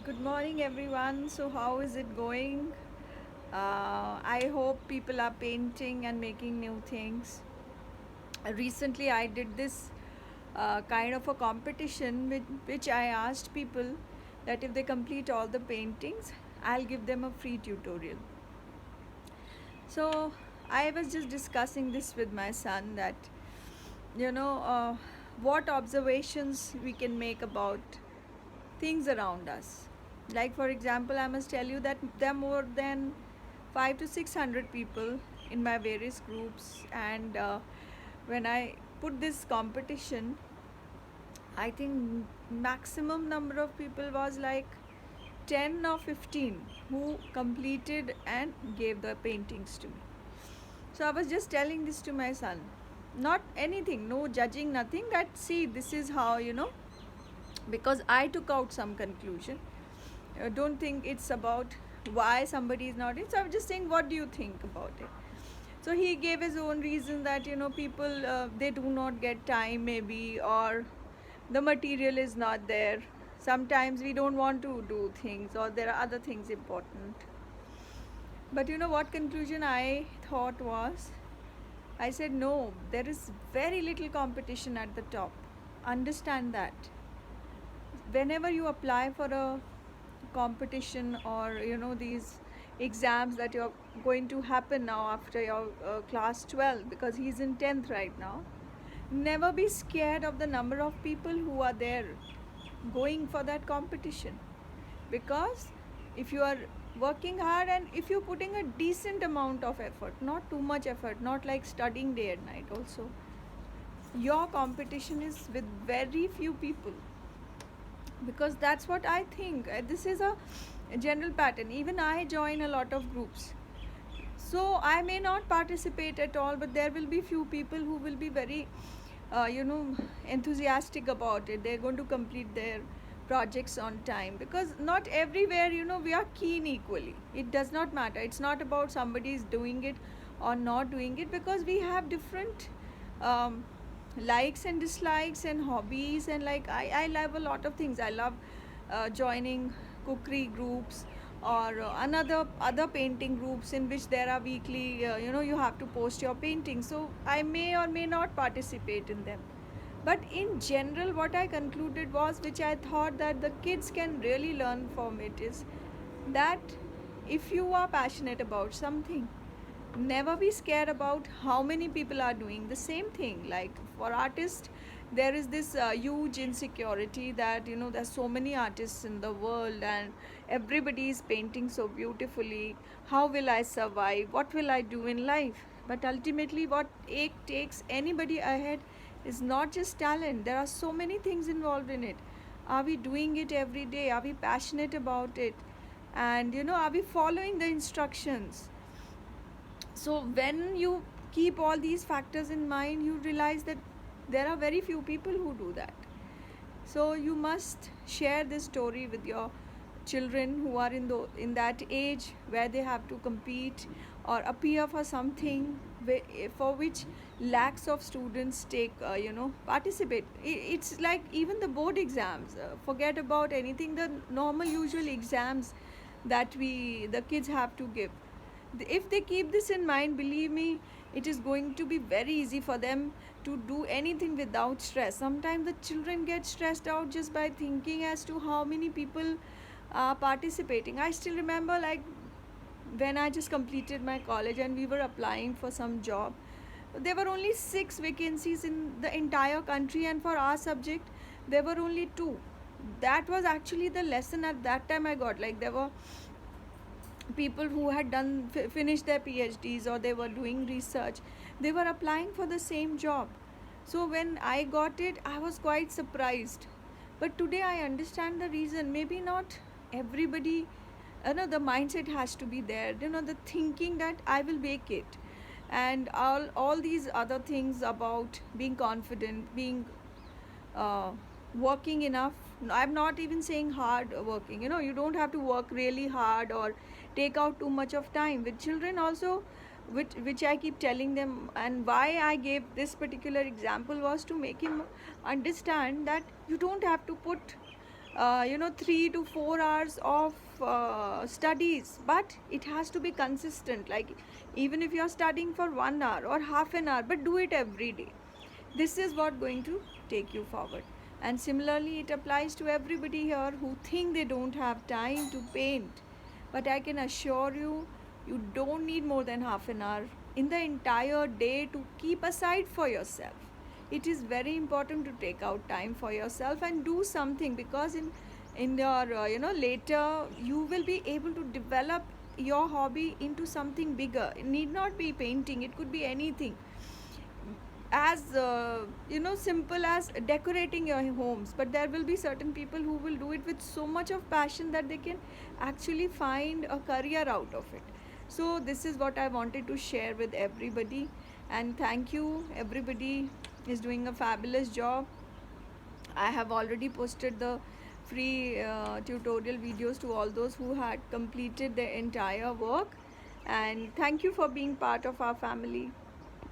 Good morning, everyone. So, how is it going? I hope people are painting and making new things. Recently, I did this kind of a competition which I asked people that if they complete all the paintings, I'll give them a free tutorial. So, I was just discussing this with my son that, you know, what observations we can make about things around us. Like, for example, I must tell you that there are more than 5 to 600 people in my various groups, and when I put this competition, I think maximum number of people was like 10 or 15 who completed and gave the paintings to me. So I was just telling this to my son. Not anything, no judging, nothing. That see, this is how, because I took out some conclusion. Don't think it's about why somebody is not in. So I'm just saying, what do you think about it? So he gave his own reason that people they do not get time maybe, or the material is not there. Sometimes we don't want to do things, or there are other things important. But you know what conclusion I thought was? I said, no, there is very little competition at the top. Understand that. Whenever you apply for a competition, or these exams that you're going to happen now after your class 12, because he's in 10th right now, never be scared of the number of people who are there going for that competition. Because if you are working hard, and if you're putting a decent amount of effort, not too much effort, not like studying day and night also, your competition is with very few people. Because that's what I think. This is a general pattern. Even I join a lot of groups, so I may not participate at all, but there will be few people who will be very enthusiastic about it. They're going to complete their projects on time, because not everywhere we are keen equally. It does not matter. It's not about somebody is doing it or not doing it, because we have different um, likes and dislikes and hobbies. And like I love a lot of things. I love joining cookery groups, or another other painting groups in which there are weekly you have to post your painting. So I may or may not participate in them. But in general, what I concluded was, which I thought that the kids can really learn from it, is that if you are passionate about something, never be scared about how many people are doing the same thing. Like for artists, there is this huge insecurity that there's so many artists in the world, and everybody is painting so beautifully. How will I survive? What will I do in life? But ultimately, what takes anybody ahead is not just talent. There are so many things involved in it. Are we doing it every day? Are we passionate about it? And are we following the instructions? So when you keep all these factors in mind, you realize that there are very few people who do that. So you must share this story with your children who are in that age where they have to compete or appear for something for which lakhs of students take participate. It's like even the board exams. Forget about anything, the normal usual exams that the kids have to give. If they keep this in mind, believe me, it is going to be very easy for them to do anything without stress. Sometimes the children get stressed out just by thinking as to how many people are participating. I still remember, like, when I just completed my college and we were applying for some job, there were only 6 vacancies in the entire country, and for our subject there were only 2. That was actually the lesson at that time I got. Like, there were people who had finished their PhDs, or they were doing research. They were applying for the same job. So when I got it, I was quite surprised. But today I understand the reason. Maybe not everybody, the mindset has to be there, the thinking that I will make it, and all these other things about being confident, being uh, working enough. I'm not even saying hard working. You don't have to work really hard or take out too much of time. With children also, which I keep telling them, and why I gave this particular example was to make him understand that you don't have to put 3 to 4 hours of studies, but it has to be consistent. Like, even if you are studying for 1 hour or half an hour, but do it every day. This is what going to take you forward. And similarly, it applies to everybody here who think they don't have time to paint. But I can assure you, you don't need more than half an hour in the entire day to keep aside for yourself. It is very important to take out time for yourself and do something, because in your later you will be able to develop your hobby into something bigger. It need not be painting, it could be anything as simple as decorating your homes, but there will be certain people who will do it with so much of passion that they can actually find a career out of it. So this is what I wanted to share with everybody, and thank you. Everybody is doing a fabulous job. I have already posted the free tutorial videos to all those who had completed their entire work, and thank you for being part of our family.